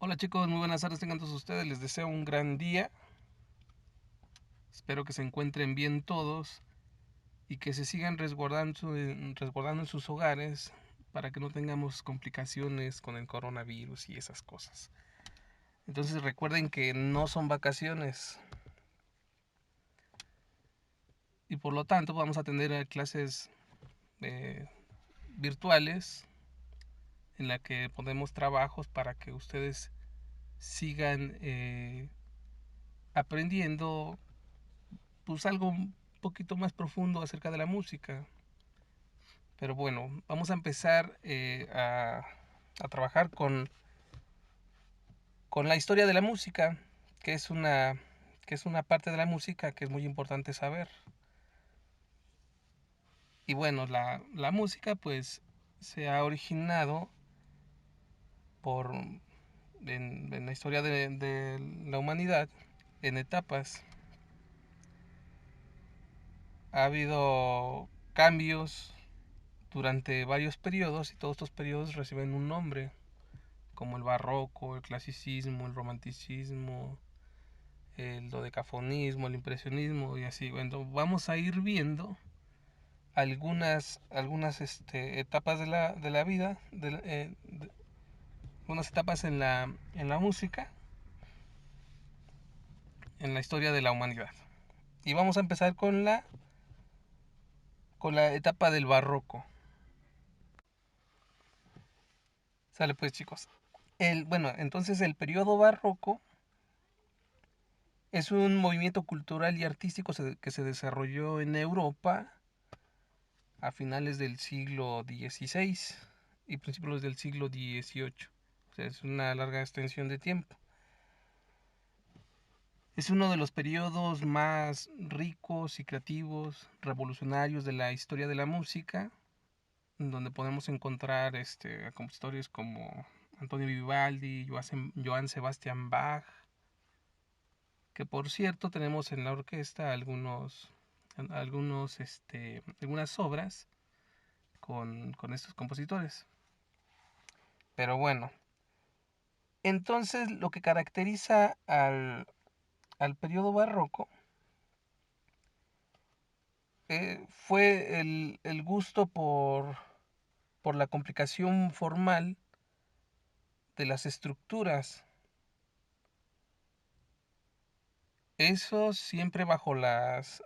Hola chicos, muy buenas tardes tengan todos ustedes, les deseo un gran día, espero que se encuentren bien todos y que se sigan resguardando en sus hogares para que no tengamos complicaciones con el coronavirus y esas cosas. Entonces recuerden que no son vacaciones y por lo tanto vamos a tener clases eh, virtuales en la que ponemos trabajos para que ustedes sigan aprendiendo pues algo un poquito más profundo acerca de la música. Pero bueno, vamos a empezar a trabajar con la historia de la música, que es que es una parte de la música que es muy importante saber. Y bueno, la música pues se ha originado por en la historia de la humanidad en etapas. Ha habido cambios durante varios periodos y todos estos periodos reciben un nombre, como el barroco, el clasicismo, el romanticismo, el dodecafonismo, el impresionismo y así. Bueno, vamos a ir viendo algunas etapas de la vida, algunas etapas en la música, en la historia de la humanidad. Y vamos a empezar con la etapa del barroco. Sale pues chicos. Bueno, entonces el periodo barroco es un movimiento cultural y artístico que se desarrolló en Europa a finales del siglo XVI y principios del siglo XVIII. O sea, es una larga extensión de tiempo. Es uno de los periodos más ricos y creativos, revolucionarios de la historia de la música, donde podemos encontrar a compositores como Antonio Vivaldi, Johann Sebastian Bach, que por cierto tenemos en la orquesta algunas obras con estos compositores. Pero bueno, entonces lo que caracteriza al periodo barroco fue el gusto por la complicación formal de las estructuras. Eso siempre bajo las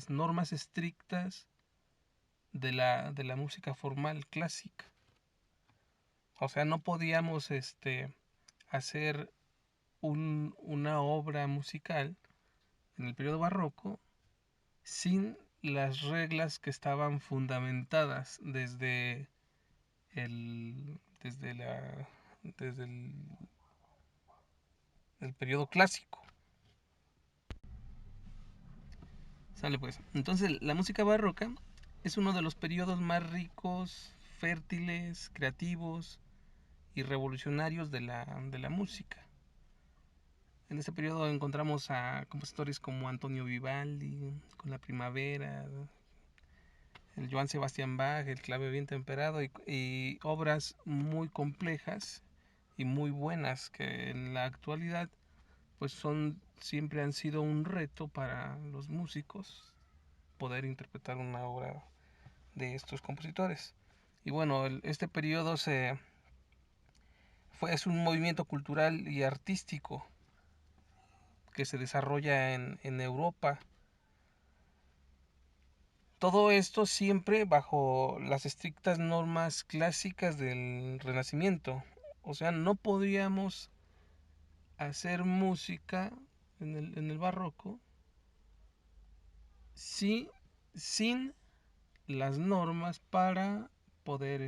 normas estrictas de la música formal clásica. O sea, no podíamos hacer una obra musical en el periodo barroco sin las reglas que estaban fundamentadas el, desde, la, desde el periodo clásico. Sale pues. Entonces, la música barroca es uno de los periodos más ricos, fértiles, creativos y revolucionarios de la música. En este periodo encontramos a compositores como Antonio Vivaldi, con la primavera, el Johann Sebastian Bach, el clave bien temperado y obras muy complejas y muy buenas que en la actualidad pues siempre han sido un reto para los músicos poder interpretar una obra de estos compositores. Y bueno, este periodo es un movimiento cultural y artístico que se desarrolla en Europa. Todo esto siempre bajo las estrictas normas clásicas del Renacimiento. O sea, no podíamos hacer música en el barroco si, sin las normas para poder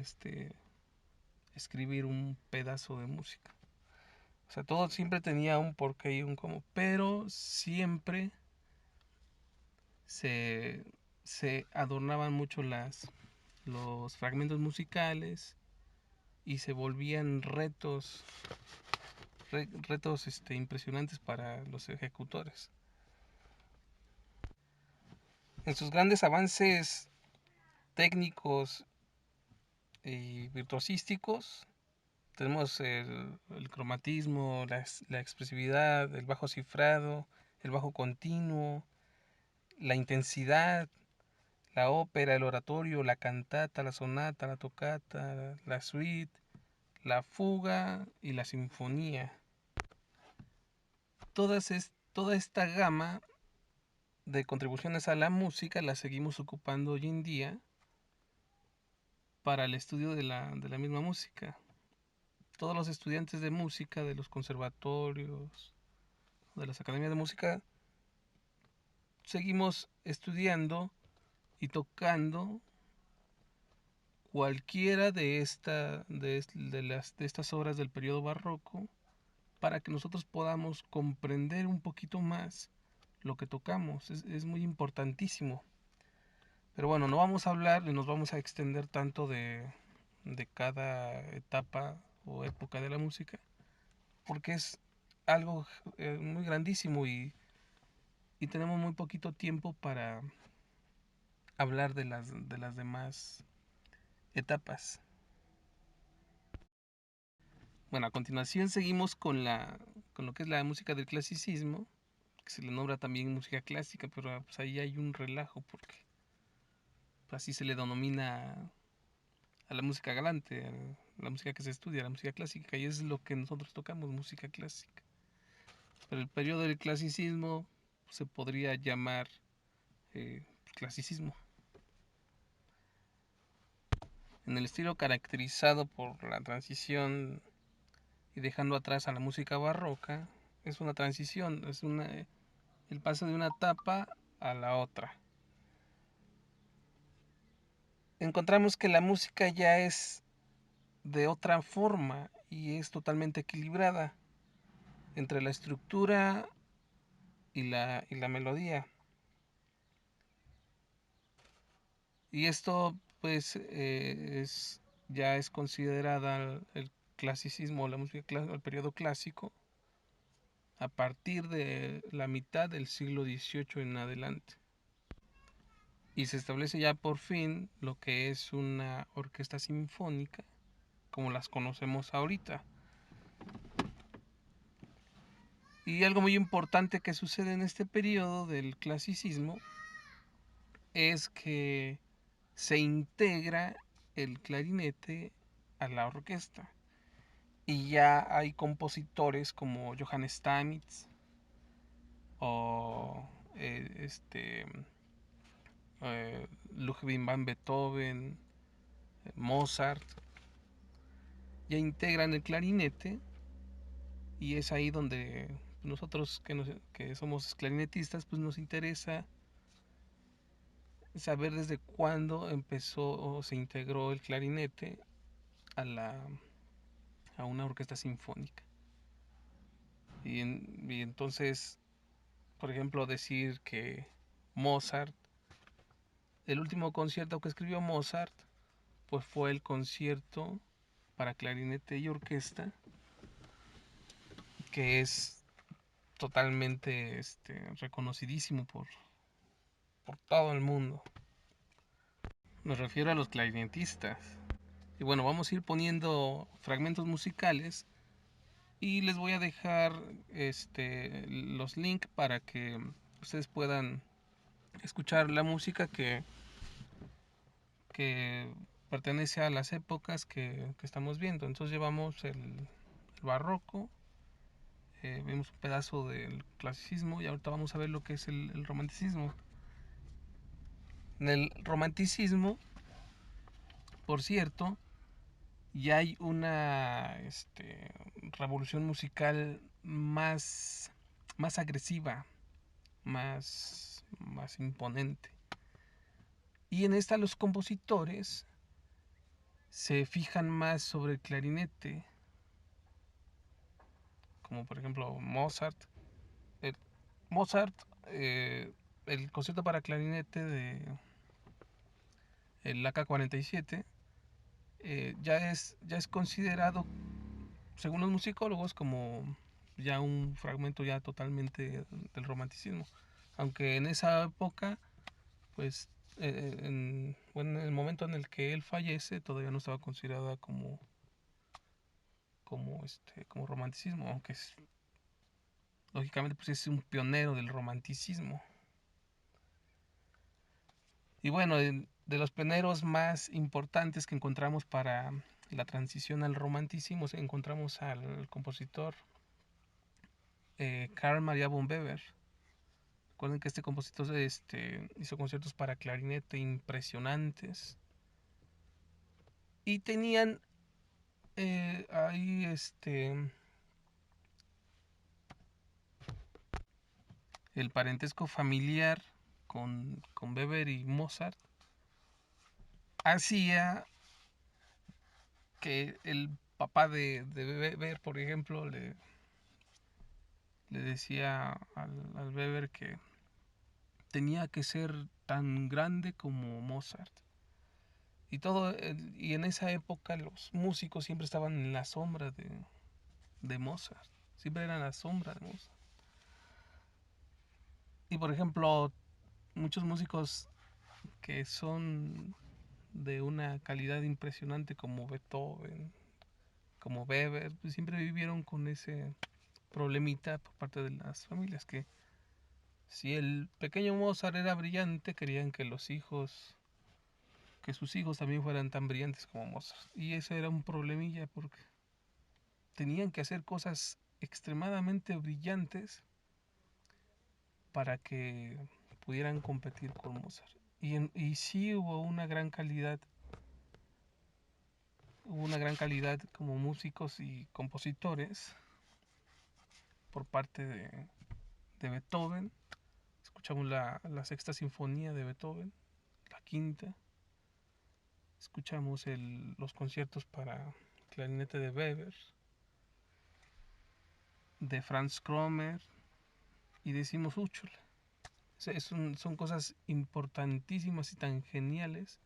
escribir un pedazo de música. O sea, todo siempre tenía un porqué y un cómo, pero siempre se, se adornaban mucho los fragmentos musicales y se volvían retos impresionantes para los ejecutores. En sus grandes avances técnicos y virtuosísticos, Tenemos el cromatismo, la expresividad, el bajo cifrado, el bajo continuo, la intensidad, la ópera, el oratorio, la cantata, la sonata, la tocata, la suite, la fuga y la sinfonía. Toda esta gama de contribuciones a la música la seguimos ocupando hoy en día para el estudio de la misma música. Todos los estudiantes de música de los conservatorios, de las academias de música, seguimos estudiando y tocando cualquiera de estas obras del periodo barroco para que nosotros podamos comprender un poquito más lo que tocamos. Es muy importantísimo. Pero bueno, no vamos a hablar y nos vamos a extender tanto de cada etapa o época de la música, porque es algo muy grandísimo y tenemos muy poquito tiempo para hablar de las demás etapas. Bueno, a continuación seguimos con lo que es la música del clasicismo, que se le nombra también música clásica, pero pues ahí hay un relajo porque pues, así se le denomina a la música galante, a la música que se estudia, la música clásica, y es lo que nosotros tocamos, música clásica. Pero el periodo del clasicismo se podría llamar clasicismo. En el estilo caracterizado por la transición y dejando atrás a la música barroca, es una transición, el paso de una etapa a la otra. Encontramos que la música ya es de otra forma y es totalmente equilibrada entre la estructura y la melodía. Y esto pues ya es considerada el clasicismo, la música el periodo clásico, a partir de la mitad del siglo XVIII en adelante. Y se establece ya por fin lo que es una orquesta sinfónica, como las conocemos ahorita. Y algo muy importante que sucede en este periodo del clasicismo es que se integra el clarinete a la orquesta. Y ya hay compositores como Johann Stamitz o Ludwig van Beethoven, Mozart, ya integran el clarinete y es ahí donde nosotros que somos clarinetistas pues nos interesa saber desde cuándo empezó o se integró el clarinete a a una orquesta sinfónica. Y entonces, por ejemplo, decir que Mozart, el último concierto que escribió Mozart, pues fue el concierto para clarinete y orquesta, que es totalmente reconocidísimo por todo el mundo. Me refiero a los clarinetistas. Y bueno, vamos a ir poniendo fragmentos musicales y les voy a dejar los links para que ustedes puedan escuchar la música que pertenece a las épocas que estamos viendo. Entonces llevamos el barroco, vemos un pedazo del clasicismo y ahorita vamos a ver lo que es el romanticismo. En el romanticismo, por cierto, ya hay una revolución musical más agresiva, más imponente. Y en esta los compositores se fijan más sobre el clarinete, como por ejemplo Mozart. El, Mozart, el concierto para clarinete de el AK-47 ya es considerado, según los musicólogos, como ya un fragmento ya totalmente del romanticismo. Aunque en esa época, pues, bueno, en el momento en el que él fallece, todavía no estaba considerada como romanticismo, aunque lógicamente pues es un pionero del romanticismo. Y bueno, de los pioneros más importantes que encontramos para la transición al romanticismo, encontramos al compositor Carl Maria von Weber. Recuerden que este compositor hizo conciertos para clarinete impresionantes. Y tenían ahí el parentesco familiar con Weber y Mozart. Hacía que el papá de Weber, por ejemplo, le decía al Weber que tenía que ser tan grande como Mozart. Y en esa época los músicos siempre estaban en la sombra de Mozart. Siempre eran la sombra de Mozart. Y por ejemplo, muchos músicos que son de una calidad impresionante como Beethoven, como Weber, pues siempre vivieron con ese problemita por parte de las familias, que si el pequeño Mozart era brillante, querían que sus hijos también fueran tan brillantes como Mozart. Y ese era un problemilla porque tenían que hacer cosas extremadamente brillantes para que pudieran competir con Mozart. Y sí hubo una gran calidad como músicos y compositores por parte de Beethoven. Escuchamos la sexta sinfonía de Beethoven, la quinta. Escuchamos los conciertos para clarinete de Weber, de Franz Krommer y decimos Uchol. Son cosas importantísimas y tan geniales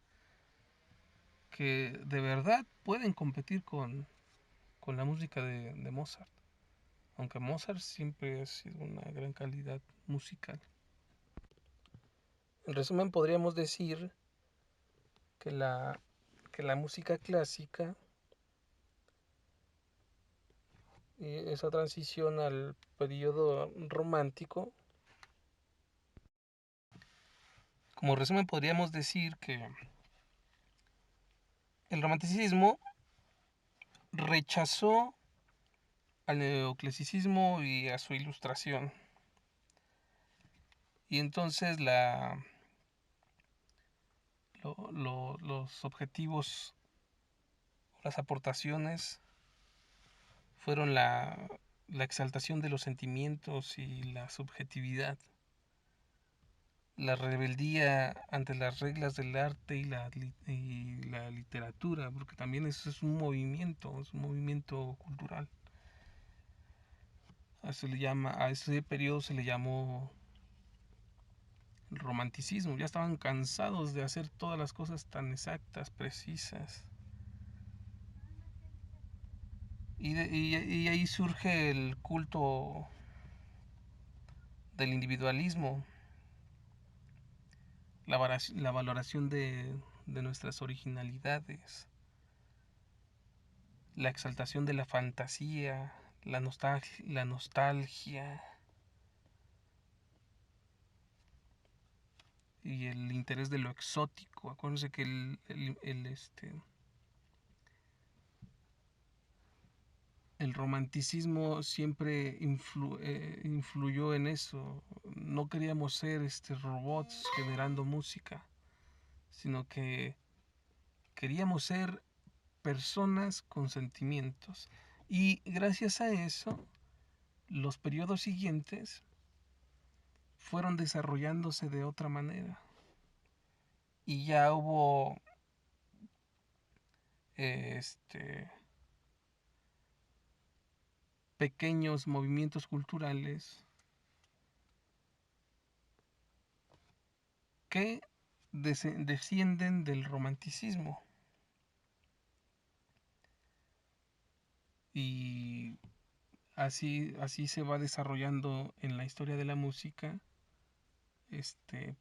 que de verdad pueden competir con la música de Mozart. Aunque Mozart siempre ha sido una gran calidad musical. En resumen, podríamos decir que la música clásica y esa transición al periodo romántico, como resumen podríamos decir que el romanticismo rechazó al neoclasicismo y a su ilustración. Y entonces los objetivos, las aportaciones fueron la exaltación de los sentimientos y la subjetividad, la rebeldía ante las reglas del arte y la literatura, porque también eso es un movimiento cultural. A ese periodo se le llamó el romanticismo. Ya estaban cansados de hacer todas las cosas tan exactas, precisas. Y ahí surge el culto del individualismo, la valoración de nuestras originalidades, la exaltación de la fantasía, la nostalgia y el interés de lo exótico. Acuérdense que el romanticismo siempre influyó en eso. No queríamos ser robots generando música, sino que queríamos ser personas con sentimientos. Y gracias a eso, los periodos siguientes fueron desarrollándose de otra manera. Y ya hubo pequeños movimientos culturales que descienden del romanticismo. Y así se va desarrollando en la historia de la música,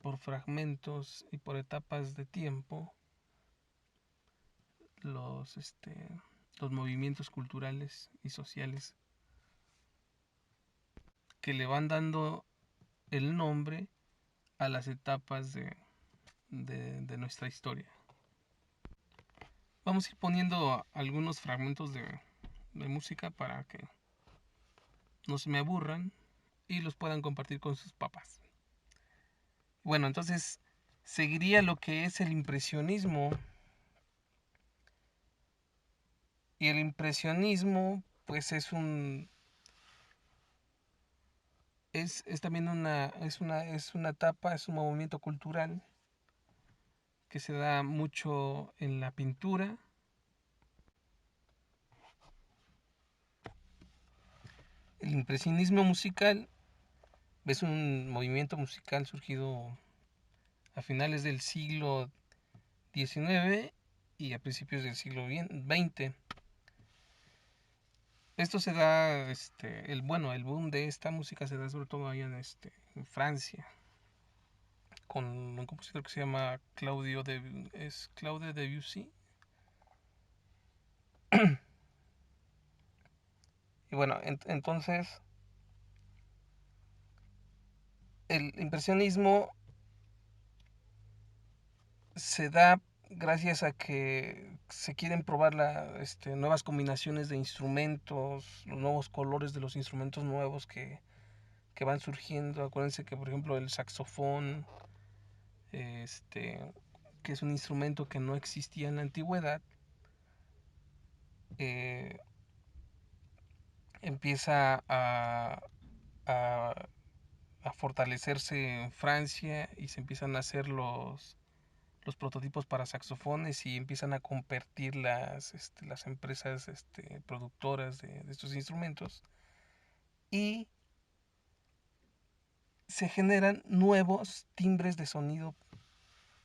por fragmentos y por etapas de tiempo, los los movimientos culturales y sociales que le van dando el nombre a las etapas de nuestra historia. Vamos a ir poniendo algunos fragmentos de música para que no se me aburran y los puedan compartir con sus papás. Bueno, entonces seguiría lo que es el impresionismo. Y el impresionismo, pues es también es una etapa, es un movimiento cultural que se da mucho en la pintura. El impresionismo musical es un movimiento musical surgido a finales del siglo XIX y a principios del siglo XX. Esto se da, el boom de esta música se da sobre todo allá en Francia, con un compositor que se llama Claude Debussy. Y bueno, entonces el impresionismo se da gracias a que se quieren probar nuevas combinaciones de instrumentos, los nuevos colores de los instrumentos nuevos que van surgiendo. Acuérdense que, por ejemplo, el saxofón, que es un instrumento que no existía en la antigüedad, eh, empieza a, a fortalecerse en Francia y se empiezan a hacer los prototipos para saxofones y empiezan a competir las empresas productoras de estos instrumentos y se generan nuevos timbres de sonido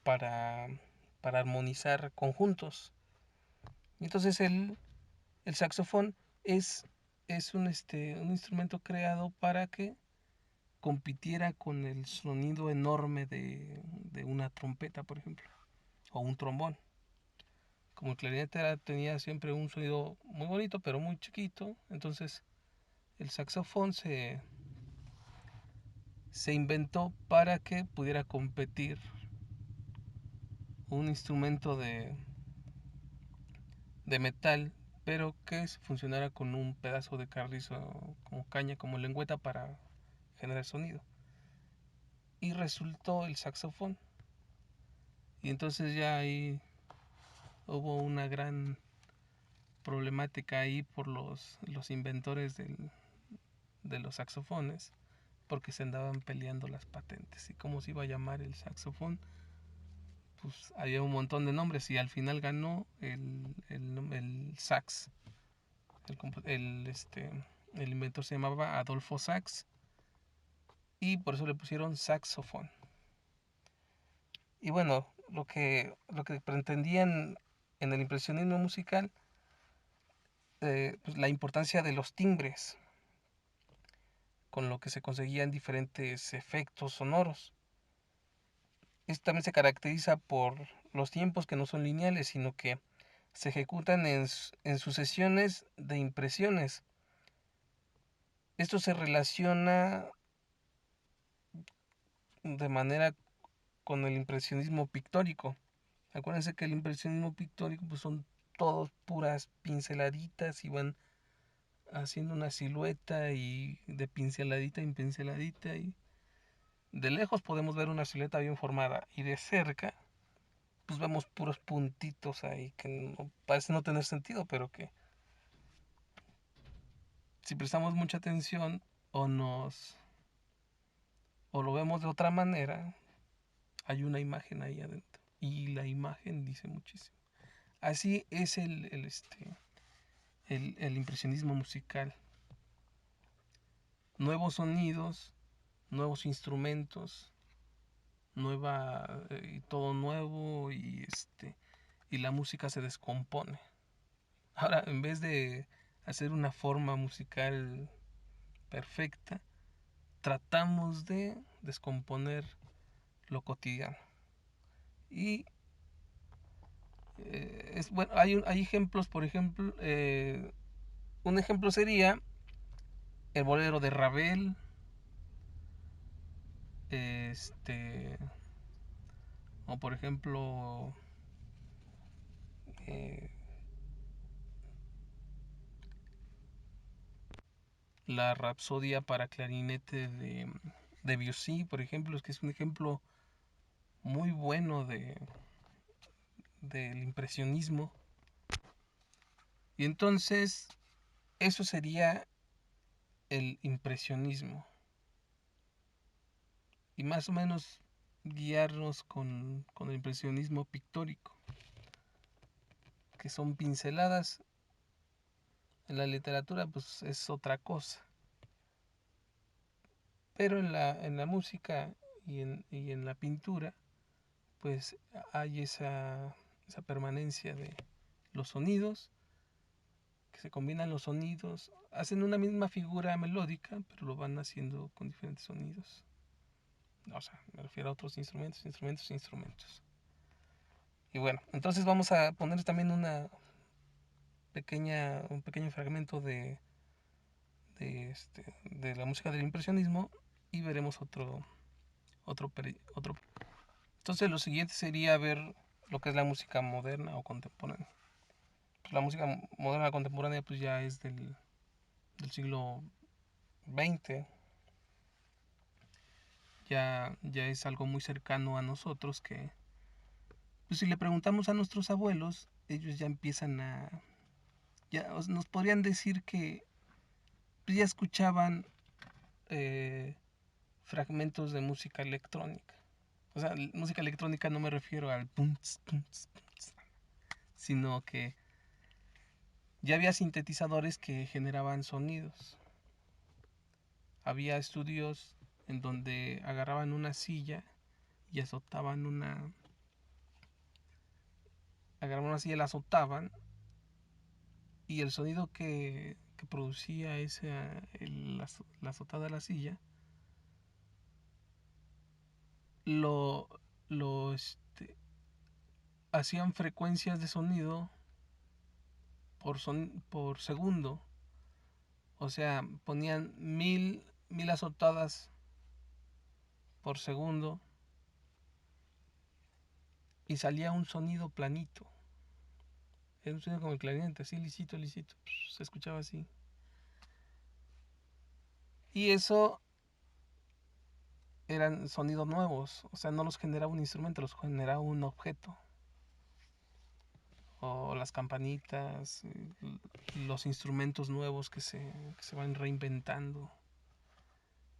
para, para armonizar conjuntos. Y entonces el saxofón es un instrumento creado para que compitiera con el sonido enorme de una trompeta, por ejemplo, o un trombón. Como el clarinete tenía siempre un sonido muy bonito, pero muy chiquito, entonces el saxofón se inventó para que pudiera competir un instrumento de metal, pero que funcionara con un pedazo de carrizo como caña, como lengüeta para generar sonido. Y resultó el saxofón. Y entonces ya ahí hubo una gran problemática ahí por los inventores de los saxofones, porque se andaban peleando las patentes y cómo se iba a llamar el saxofón. Pues había un montón de nombres y al final ganó el sax. El inventor se llamaba Adolfo Sax y por eso le pusieron saxofón. Y bueno, lo que pretendían en el impresionismo musical, pues la importancia de los timbres, con lo que se conseguían diferentes efectos sonoros. Esto también se caracteriza por los tiempos que no son lineales, sino que se ejecutan en sucesiones de impresiones. Esto se relaciona de manera con el impresionismo pictórico. Acuérdense que el impresionismo pictórico pues son todos puras pinceladitas y van haciendo una silueta y de pinceladita en pinceladita y de lejos podemos ver una silueta bien formada y de cerca pues vemos puros puntitos ahí que parece no tener sentido, pero que si prestamos mucha atención o o lo vemos de otra manera, hay una imagen ahí adentro y la imagen dice muchísimo. Así es el impresionismo musical. Nuevos sonidos, nuevos instrumentos, todo nuevo y la música se descompone. Ahora, en vez de hacer una forma musical perfecta, tratamos de descomponer lo cotidiano. Y bueno, hay ejemplos, por ejemplo, un ejemplo sería el bolero de Ravel, este, o por ejemplo, eh, la Rapsodia para clarinete de Debussy, por ejemplo, es que es un ejemplo muy bueno del impresionismo. Y entonces, eso sería el impresionismo. Y más o menos guiarnos con el impresionismo pictórico, que son pinceladas. En la literatura pues es otra cosa, pero en la música y en la pintura pues hay esa permanencia de los sonidos, que se combinan los sonidos, hacen una misma figura melódica, pero lo van haciendo con diferentes sonidos. O sea, me refiero a otros instrumentos. Y bueno, entonces vamos a poner también un pequeño fragmento de la música del impresionismo y veremos otro. Entonces lo siguiente sería ver lo que es la música moderna o contemporánea. Pues la música moderna contemporánea pues ya es del siglo XX, ya es algo muy cercano a nosotros que pues si le preguntamos a nuestros abuelos, ellos ya empiezan ya nos podrían decir que pues, ya escuchaban eh, fragmentos de música electrónica. O sea, música electrónica no me refiero al punts, punts, punts, sino que ya había sintetizadores que generaban sonidos. Había estudios en donde agarraban una silla y agarraban una silla y la azotaban, y el sonido que producía la azotada de la silla lo, lo hacían frecuencias de sonido por segundo. O sea, ponían mil azotadas por segundo y salía un sonido planito. Era un sonido como el clarinete, así lisito, lisito. Se escuchaba así. Y eso eran sonidos nuevos. O sea, no los generaba un instrumento, los generaba un objeto. O las campanitas, los instrumentos nuevos que se van reinventando.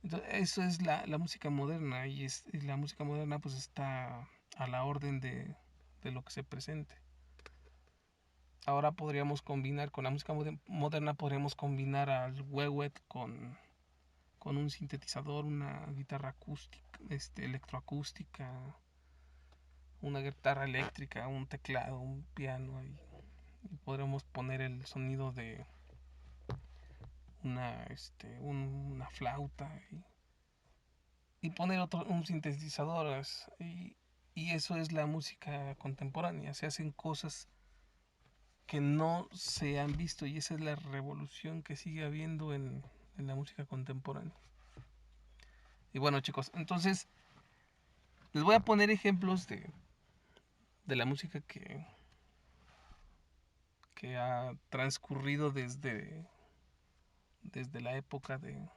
Entonces, eso es la música moderna, y la música moderna pues está a la orden de lo que se presente. Ahora podríamos combinar con la música moderna, podríamos combinar al huehuet con un sintetizador, una guitarra acústica, electroacústica, una guitarra eléctrica, un teclado, un piano, y podremos poner el sonido de una flauta, y poner un sintetizador, y eso es la música contemporánea. Se hacen cosas que no se han visto, y esa es la revolución que sigue habiendo en la música contemporánea. Y bueno, chicos, entonces les voy a poner ejemplos de la música que ha transcurrido desde la época del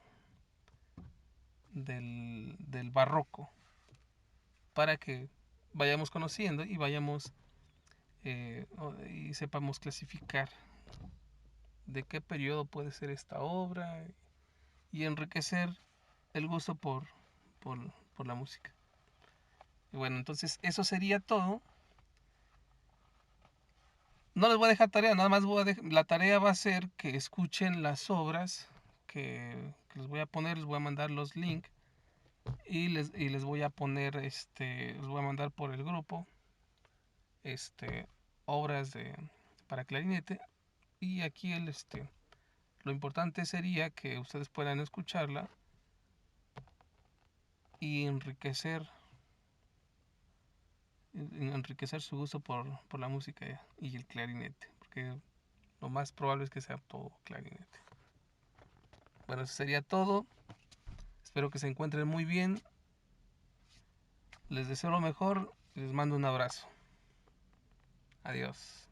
barroco, para que vayamos conociendo y y sepamos clasificar de qué periodo puede ser esta obra, y enriquecer el gusto por, por la música. Y bueno, entonces eso sería todo. No les voy a dejar tarea, nada más la tarea va a ser que escuchen las obras que les voy a poner. Les voy a mandar los links, y les voy a poner, les voy a mandar por el grupo obras para clarinete. Y aquí lo importante sería que ustedes puedan escucharla y enriquecer enriquecer su gusto por la música y el clarinete, porque lo más probable es que sea todo clarinete. Bueno, eso sería todo. Espero que se encuentren muy bien. Les deseo lo mejor y les mando un abrazo. Adiós.